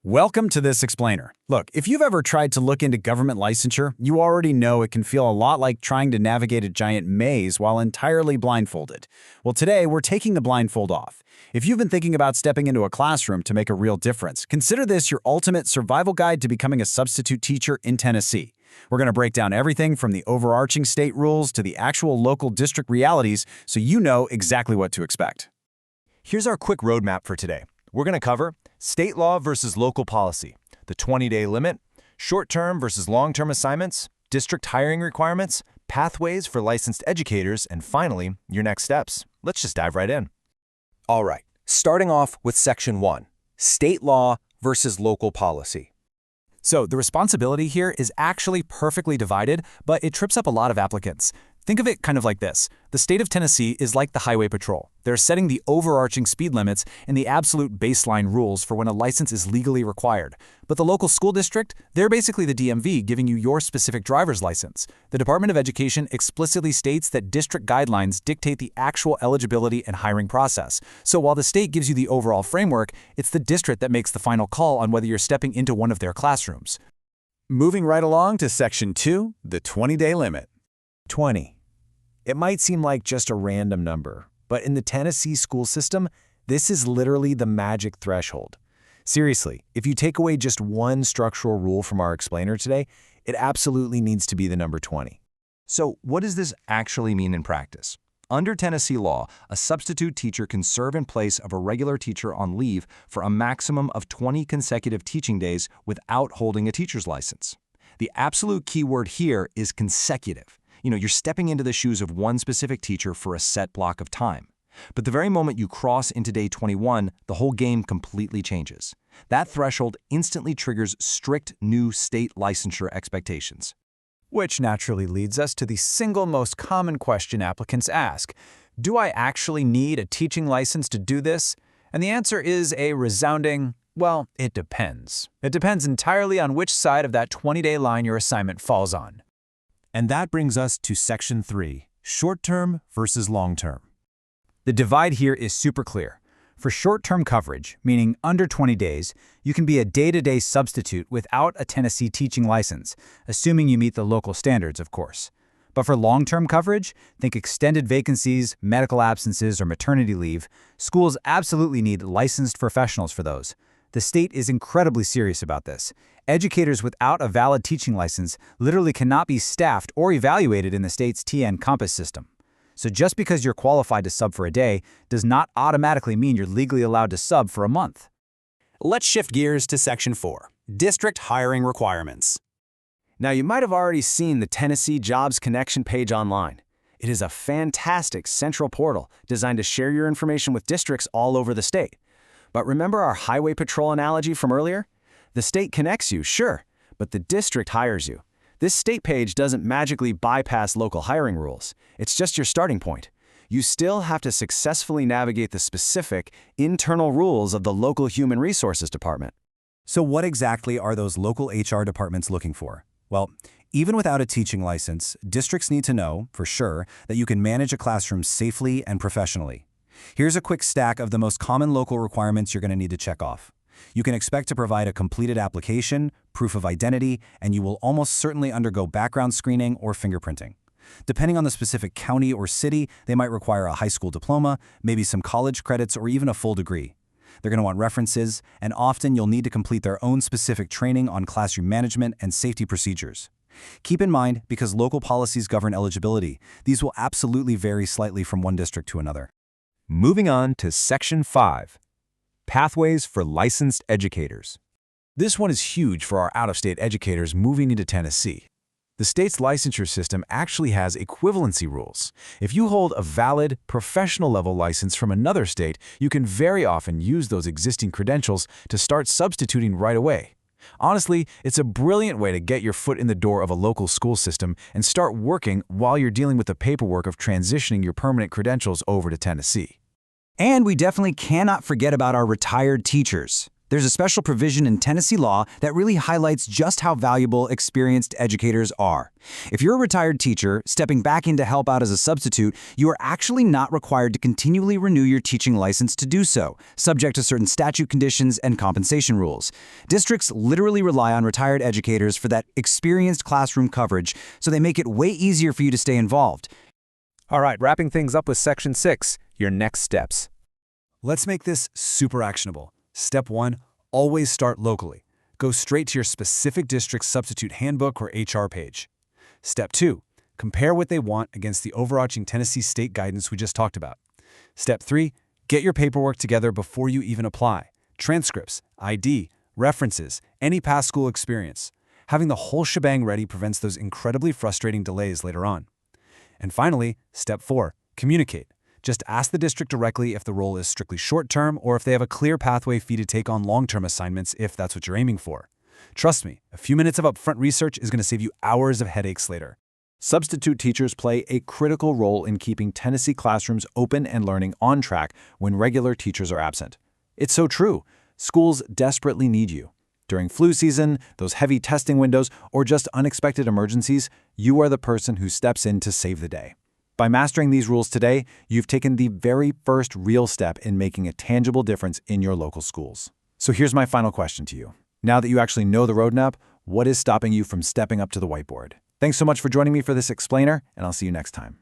Welcome to this explainer. Look, if you've ever tried to look into government licensure, you already know it can feel a lot like trying to navigate a giant maze while entirely blindfolded. Well, today we're taking the blindfold off. If you've been thinking about stepping into a classroom to make a real difference, consider this your ultimate survival guide to becoming a substitute teacher in Tennessee. We're going to break down everything from the overarching state rules to the actual local district realities so you know exactly what to expect. Here's our quick roadmap for today. We're going to cover state law versus local policy, the 20-day limit, short-term versus long-term assignments, district hiring requirements, pathways for licensed educators, and finally, your next steps. Let's just dive right in. All right, starting off with Section 1, state law versus local policy. So the responsibility here is actually perfectly divided, but it trips up a lot of applicants. Think of it kind of like this. The state of Tennessee is like the Highway Patrol. They're setting the overarching speed limits and the absolute baseline rules for when a license is legally required. But the local school district, they're basically the DMV giving you your specific driver's license. The Department of Education explicitly states that district guidelines dictate the actual eligibility and hiring process. So while the state gives you the overall framework, it's the district that makes the final call on whether you're stepping into one of their classrooms. Moving right along to Section 2, the 20-day limit. 20. It might seem like just a random number, but in the Tennessee school system, this is literally the magic threshold. Seriously, if you take away just one structural rule from our explainer today, it absolutely needs to be the number 20. So what does this actually mean in practice? Under Tennessee law, a substitute teacher can serve in place of a regular teacher on leave for a maximum of 20 consecutive teaching days without holding a teacher's license. The absolute key word here is consecutive. You're stepping into the shoes of one specific teacher for a set block of time. But the very moment you cross into day 21, the whole game completely changes. That threshold instantly triggers strict new state licensure expectations. Which naturally leads us to the single most common question applicants ask. Do I actually need a teaching license to do this? And the answer is a resounding, well, it depends. It depends entirely on which side of that 20-day line your assignment falls on. And that brings us to Section 3, short-term versus long-term. The divide here is super clear. For short-term coverage, meaning under 20 days, you can be a day-to-day substitute without a Tennessee teaching license, assuming you meet the local standards, of course. But for long-term coverage, think extended vacancies, medical absences, or maternity leave, schools absolutely need licensed professionals for those. The state is incredibly serious about this. Educators without a valid teaching license literally cannot be staffed or evaluated in the state's TN Compass system. So just because you're qualified to sub for a day does not automatically mean you're legally allowed to sub for a month. Let's shift gears to Section 4, district hiring requirements. Now, you might have already seen the Tennessee Jobs Connection page online. It is a fantastic central portal designed to share your information with districts all over the state. But remember our Highway Patrol analogy from earlier? The state connects you, sure, but the district hires you. This state page doesn't magically bypass local hiring rules. It's just your starting point. You still have to successfully navigate the specific, internal rules of the local human resources department. So what exactly are those local HR departments looking for? Well, even without a teaching license, districts need to know, for sure, that you can manage a classroom safely and professionally. Here's a quick stack of the most common local requirements you're going to need to check off. You can expect to provide a completed application, proof of identity, and you will almost certainly undergo background screening or fingerprinting. Depending on the specific county or city, they might require a high school diploma, maybe some college credits, or even a full degree. They're going to want references, and often you'll need to complete their own specific training on classroom management and safety procedures. Keep in mind, because local policies govern eligibility, these will absolutely vary slightly from one district to another. Moving on to Section 5, pathways for licensed educators. This one is huge for our out-of-state educators moving into Tennessee. The state's licensure system actually has equivalency rules. If you hold a valid, professional-level license from another state, you can very often use those existing credentials to start substituting right away. Honestly, it's a brilliant way to get your foot in the door of a local school system and start working while you're dealing with the paperwork of transitioning your permanent credentials over to Tennessee. And we definitely cannot forget about our retired teachers. There's a special provision in Tennessee law that really highlights just how valuable experienced educators are. If you're a retired teacher stepping back in to help out as a substitute, you are actually not required to continually renew your teaching license to do so, subject to certain statute conditions and compensation rules. Districts literally rely on retired educators for that experienced classroom coverage, so they make it way easier for you to stay involved. All right, wrapping things up with Section 6, your next steps. Let's make this super actionable. Step 1, always start locally. Go straight to your specific district's substitute handbook or HR page. Step 2, compare what they want against the overarching Tennessee state guidance we just talked about. Step 3, get your paperwork together before you even apply. Transcripts, ID, references, any past school experience. Having the whole shebang ready prevents those incredibly frustrating delays later on. And finally, Step 4, communicate. Just ask the district directly if the role is strictly short-term or if they have a clear pathway for you to take on long-term assignments if that's what you're aiming for. Trust me, a few minutes of upfront research is going to save you hours of headaches later. Substitute teachers play a critical role in keeping Tennessee classrooms open and learning on track when regular teachers are absent. It's so true. Schools desperately need you. During flu season, those heavy testing windows, or just unexpected emergencies, you are the person who steps in to save the day. By mastering these rules today, you've taken the very first real step in making a tangible difference in your local schools. So here's my final question to you. Now that you actually know the roadmap, what is stopping you from stepping up to the whiteboard? Thanks so much for joining me for this explainer, and I'll see you next time.